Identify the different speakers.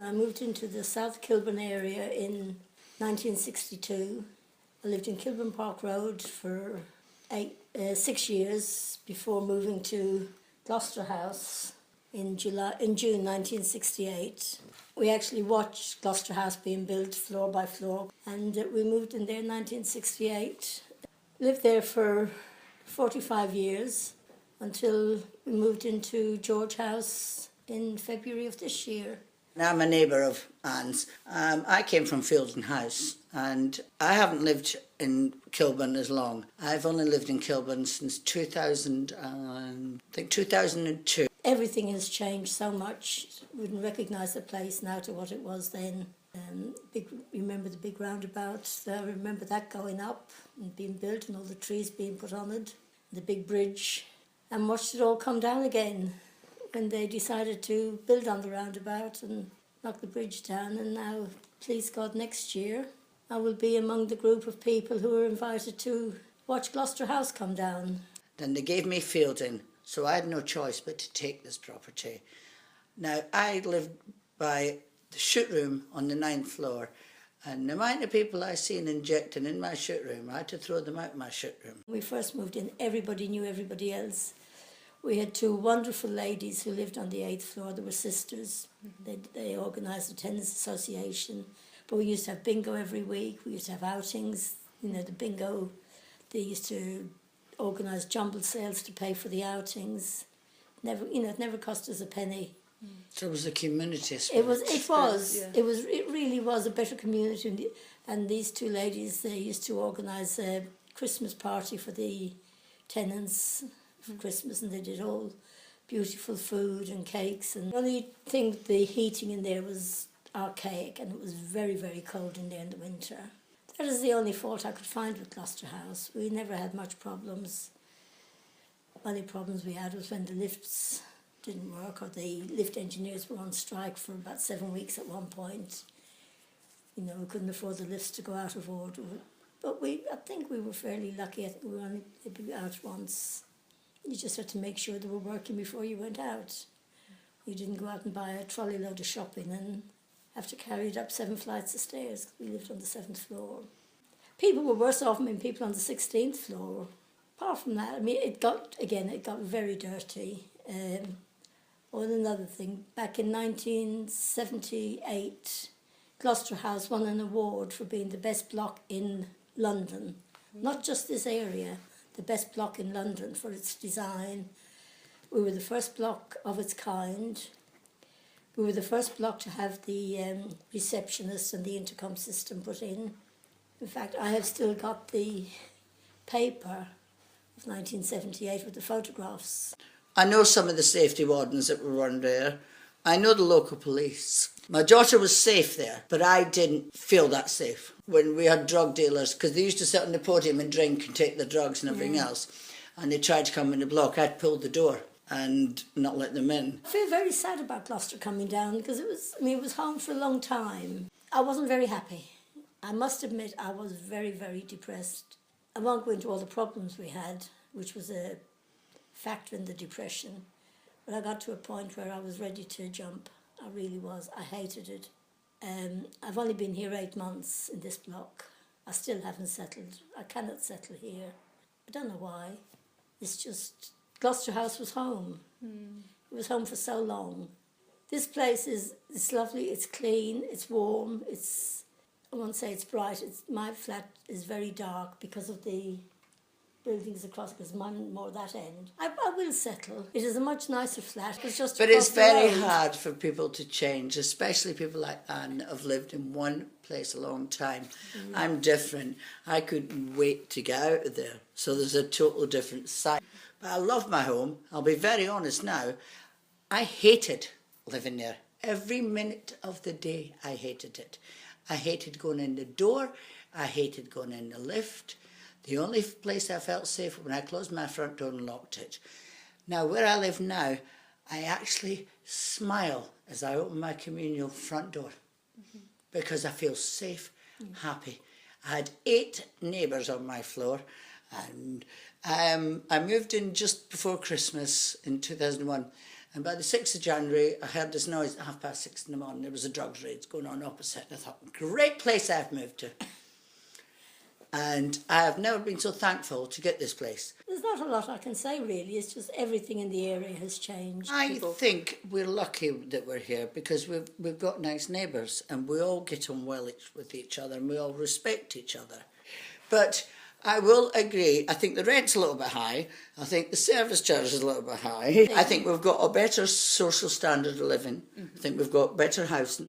Speaker 1: I moved into the South Kilburn area in 1962. I lived in Kilburn Park Road for 6 years before moving to Gloucester House in June 1968. We actually watched Gloucester House being built floor by floor, and we moved in there in 1968. Lived there for 45 years until we moved into George House in February of this year.
Speaker 2: I'm a neighbour of Anne's. I came from Fielden House, and I haven't lived in Kilburn as long. I've only lived in Kilburn since 2002.
Speaker 1: Everything has changed so much. Wouldn't recognise the place now to what it was then. Remember the big roundabout? I remember that going up and being built and all the trees being put on it. The big bridge. And watched it all come down again when they decided to build on the roundabout and knock the bridge down. And now, please God, next year I will be among the group of people who are invited to watch Gloucester House come down.
Speaker 2: Then they gave me Fielden, so I had no choice but to take this property. Now, I lived by the shoot room on the 9th floor, and the amount of people I seen injecting in my shoot room, I had to throw them out my shoot room.
Speaker 1: When we first moved in, everybody knew everybody else. We had two wonderful ladies who lived on the 8th floor. They were sisters. They organised a tenants association. But we used to have bingo every week. We used to have outings. You know, the bingo, they used to organise jumble sales to pay for the outings. It never cost us a penny.
Speaker 2: So it was a community space.
Speaker 1: It really was a better community. And these two ladies, they used to organise a Christmas party for the tenants for Christmas, and they did all beautiful food and cakes. And the only thing, the heating in there was archaic, and it was very, very cold in there in the winter. That is the only fault I could find with Gloucester House. We never had much problems. The only problems we had was when the lifts didn't work, or the lift engineers were on strike for about 7 weeks at one point. You know, we couldn't afford the lifts to go out of order. But I think we were fairly lucky. I think we were only maybe out once. You just had to make sure they were working before you went out. You didn't go out and buy a trolley load of shopping and have to carry it up 7 flights of stairs. We lived on the 7th floor. People were worse off than people on the 16th floor. Apart from that, I mean, it got very dirty. Another thing, back in 1978, Gloucester House won an award for being the best block in London. Not just this area, the best block in London for its design. We were the first block of its kind. We were the first block to have the receptionist and the intercom system put in. In fact, I have still got the paper of 1978 with the photographs.
Speaker 2: I know some of the safety wardens that were around there. I know the local police. My daughter was safe there, but I didn't feel that safe when we had drug dealers, because they used to sit on the podium and drink and take the drugs and everything else, and they tried to come in the block. I'd pull the door and not let them in.
Speaker 1: I feel very sad about Gloucester coming down, because it was home for a long time. I wasn't very happy. I must admit I was very, very depressed. I won't go into all the problems we had, which was a factor in the depression, but I got to a point where I was ready to jump. I really was. I hated it. I've only been here 8 months in this block. I still haven't settled. I cannot settle here. I don't know why. It's just, Gloucester House was home. It was home for so long. This place it's lovely, it's clean, it's warm, I won't say it's bright. My flat is very dark because of the buildings across, because mine more that end. I will settle. It is a much nicer flat.
Speaker 2: But it's very hard for people to change, especially people like Anne that have lived in one place a long time. I'm different. I couldn't wait to get out of there. So there's a total different side. But I love my home. I'll be very honest now. I hated living there. Every minute of the day I hated it. I hated going in the door. I hated going in the lift. The only place I felt safe when I closed my front door and locked it. Now, where I live now, I actually smile as I open my communal front door because I feel safe, happy. I had 8 neighbours on my floor, and I moved in just before Christmas in 2001, And by the 6th of January, I heard this noise at 6:30 in the morning. There was a drugs raid going on opposite. I thought, great place I've moved to. And I have never been so thankful to get this place.
Speaker 1: There's not a lot I can say, really. It's just everything in the area has changed.
Speaker 2: I think we're lucky that we're here because we've got nice neighbours and we all get on well with each other and we all respect each other. But I will agree, I think the rent's a little bit high. I think the service charge is a little bit high. I think we've got a better social standard of living. I think we've got better housing.